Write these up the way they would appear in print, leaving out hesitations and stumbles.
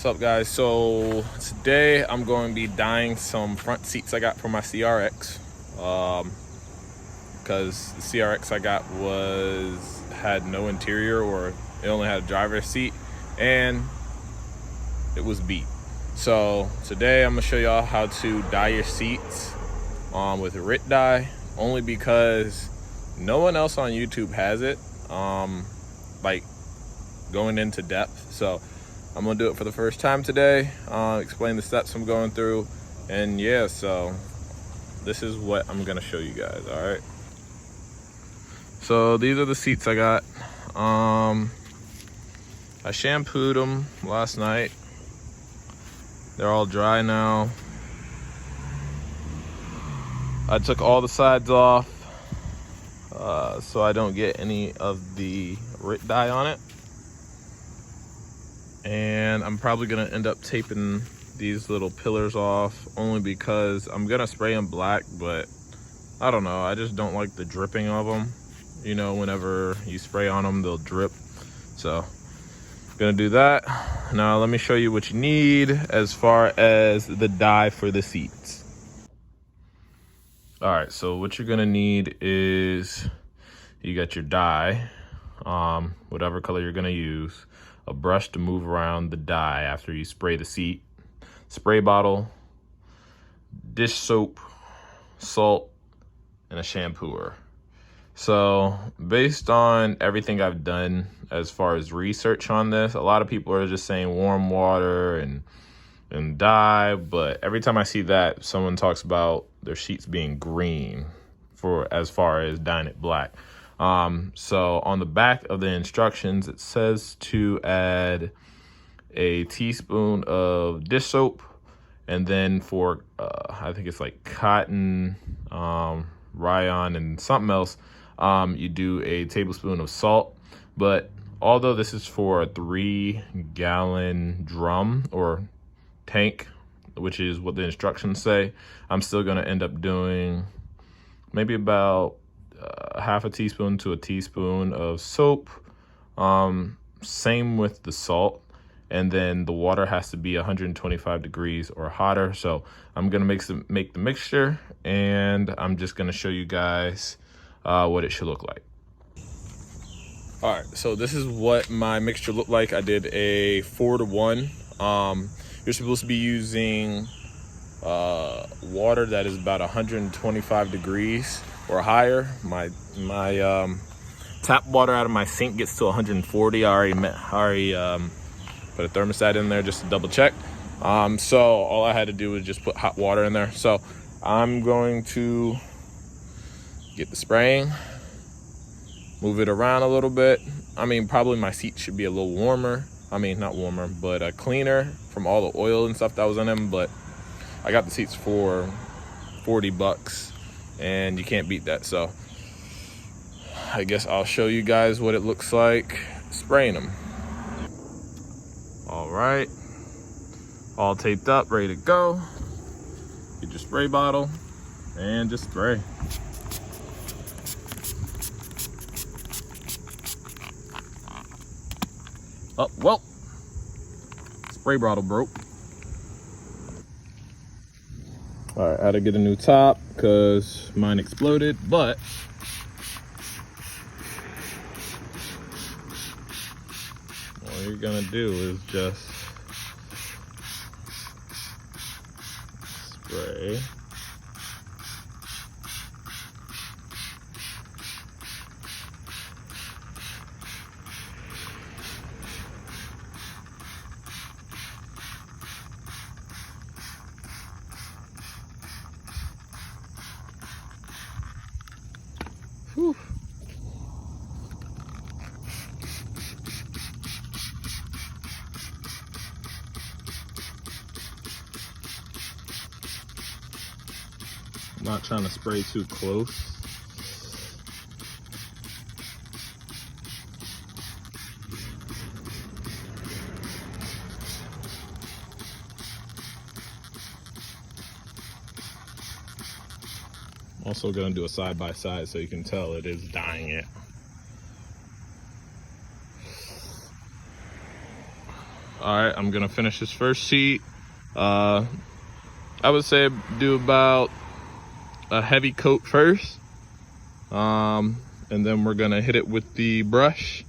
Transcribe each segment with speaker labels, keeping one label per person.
Speaker 1: up, guys? So today I'm going to be dyeing some front seats I got for my CRX, because the CRX I got had no interior, or it only had a driver's seat and it was beat. So today I'm gonna show y'all how to dye your seats with Rit Dye, only because no one else on YouTube has it, like going into depth. So I'm gonna do it for the first time today, explain the steps I'm going through, and yeah, so this is what I'm gonna show you guys. All right, so these are the seats I got. I shampooed them last night. They're all dry now. I took all the sides off so I don't get any of the Rit dye on it. And I'm probably gonna end up taping these little pillars off, only because I'm gonna spray them black, but I don't know, I just don't like the dripping of them. You know, whenever you spray on them, they'll drip. So gonna do that. Now let me show you what you need as far as the dye for the seats. All right, so what you're gonna need is, you got your dye, whatever color you're gonna use, a brush to move around the dye after you spray the seat, spray bottle, dish soap, salt, and a shampooer. So based on everything I've done as far as research on this, a lot of people are just saying warm water and dye, but every time I see that, someone talks about their sheets being green for as far as dyeing it black. So on the back of the instructions, it says to add a teaspoon of dish soap, and then for I think it's like cotton, rayon, and something else, you do a tablespoon of salt. But although this is for a 3-gallon drum or tank, which is what the instructions say, I'm still going to end up doing maybe about half a teaspoon to a teaspoon of soap. Same with the salt, and then the water has to be 125 degrees or hotter. So I'm gonna make the mixture, and I'm just gonna show you guys what it should look like. All right, so this is what my mixture looked like. I did a 4-to-1. You're supposed to be using water that is about 125 degrees or higher. My tap water out of my sink gets to 140. I already put a thermostat in there just to double check. So all I had to do was just put hot water in there. So I'm going to get the spraying, move it around a little bit. I mean, probably my seat should be a little warmer. I mean, not warmer, but cleaner from all the oil and stuff that was in them. But I got the seats for $40, and you can't beat that. So I guess I'll show you guys what it looks like spraying them. All right, all taped up, ready to go. Get your spray bottle and just spray. Oh, well, spray bottle broke. All right, I had to get a new top because mine exploded, but all you're gonna do is just spray. Whew. I'm not trying to spray too close. Also gonna do a side by side so you can tell it is dyeing it. All right, I'm gonna finish this first sheet. I would say do about a heavy coat first. And then we're gonna hit it with the brush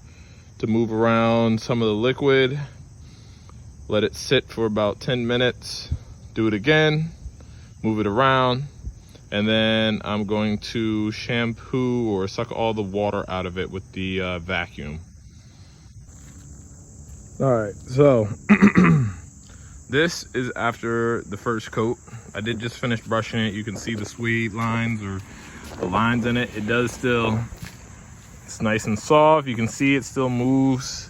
Speaker 1: to move around some of the liquid. Let it sit for about 10 minutes. Do it again, move it around. And then I'm going to shampoo or suck all the water out of it with the vacuum. All right, so this is after the first coat. I did just finish brushing it. You can see the suede lines or the lines in it. It does still, it's nice and soft. You can see it still moves,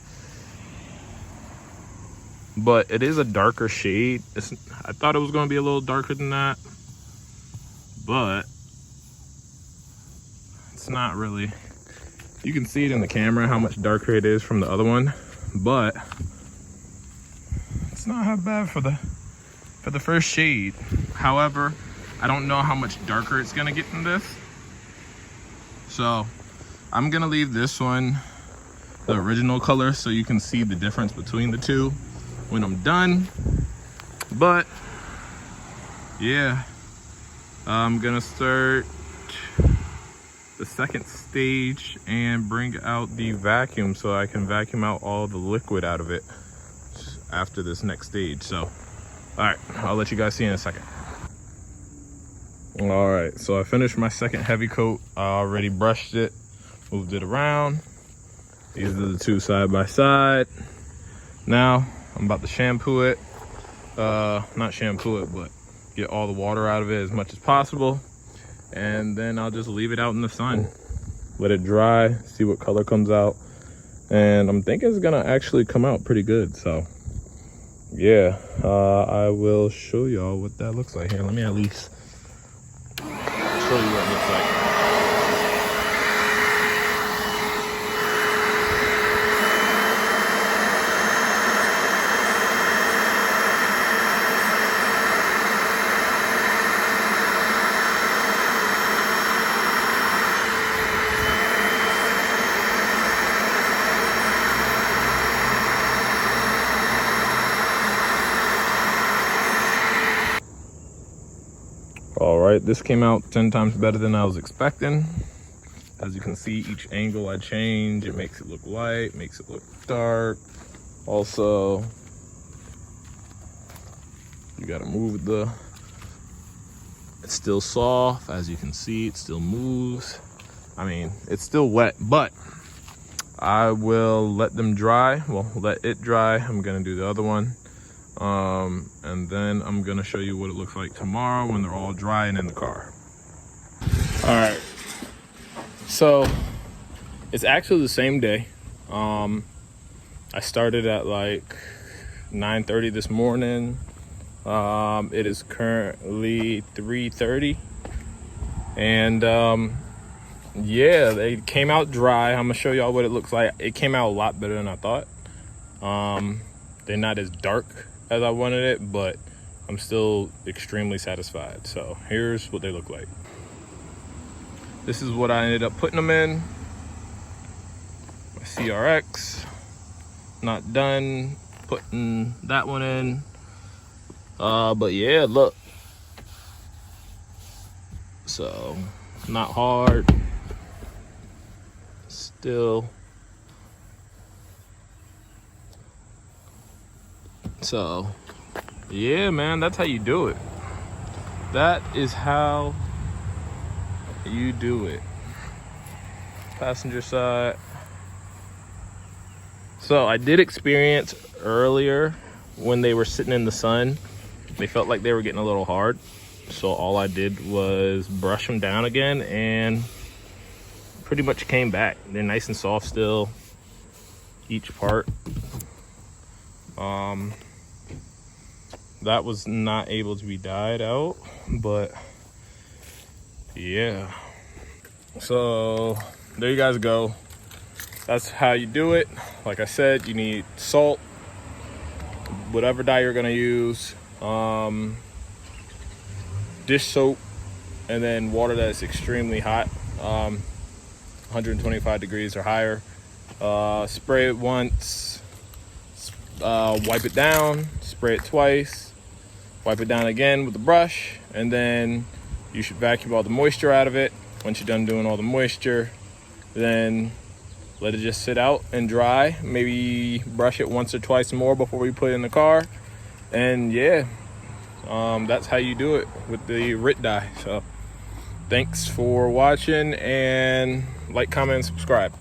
Speaker 1: but it is a darker shade. I thought it was gonna be a little darker than that, but it's not really. You can see it in the camera how much darker it is from the other one, but it's not half bad for the first shade. However, I don't know how much darker it's gonna get than this, so I'm gonna leave this one the original color so you can see the difference between the two when I'm done. But yeah, I'm gonna start the second stage and bring out the vacuum so I can vacuum out all the liquid out of it after this next stage. So, all right, I'll let you guys see in a second. All right, so I finished my second heavy coat. I already brushed it, moved it around. These are the two side by side. Now I'm about to shampoo it. Not shampoo it, but get all the water out of it as much as possible. And then I'll just leave it out in the sun. Let it dry, see what color comes out. And I'm thinking it's gonna actually come out pretty good. So yeah, I will show y'all what that looks like. Here, let me at least show you what it looks like. All right, this came out 10 times better than I was expecting. As you can see, each angle I change, it makes it look light, makes it look dark. Also, you gotta move it's still soft. As you can see, it still moves. I mean, it's still wet, but I will let them dry. Well, let it dry. I'm gonna do the other one. And then I'm gonna show you what it looks like tomorrow when they're all dry and in the car. All right, so it's actually the same day. I started at like 9:30 this morning. It is currently 3:30, and yeah, they came out dry. I'm gonna show y'all what it looks like. It came out a lot better than I thought. They're not as dark as I wanted it, but I'm still extremely satisfied. So here's what they look like. This is what I ended up putting them in. My CRX. Not done putting that one in. But yeah, look. So not hard. Still. So yeah, man, that's how you do it. That is how you do it. Passenger side. So I did experience earlier when they were sitting in the sun, they felt like they were getting a little hard. So all I did was brush them down again and pretty much came back. They're nice and soft still, each part. That was not able to be dyed out, but yeah. So there you guys go. That's how you do it. Like I said, you need salt, whatever dye you're gonna use, dish soap, and then water that's extremely hot, 125 degrees or higher. Spray it once, wipe it down, spray it twice, wipe it down again with the brush, and then you should vacuum all the moisture out of it. Once you're done doing all the moisture, then let it just sit out and dry. Maybe brush it once or twice more before we put it in the car. And yeah, that's how you do it with the Rit Dye. So thanks for watching, and like, comment, and subscribe.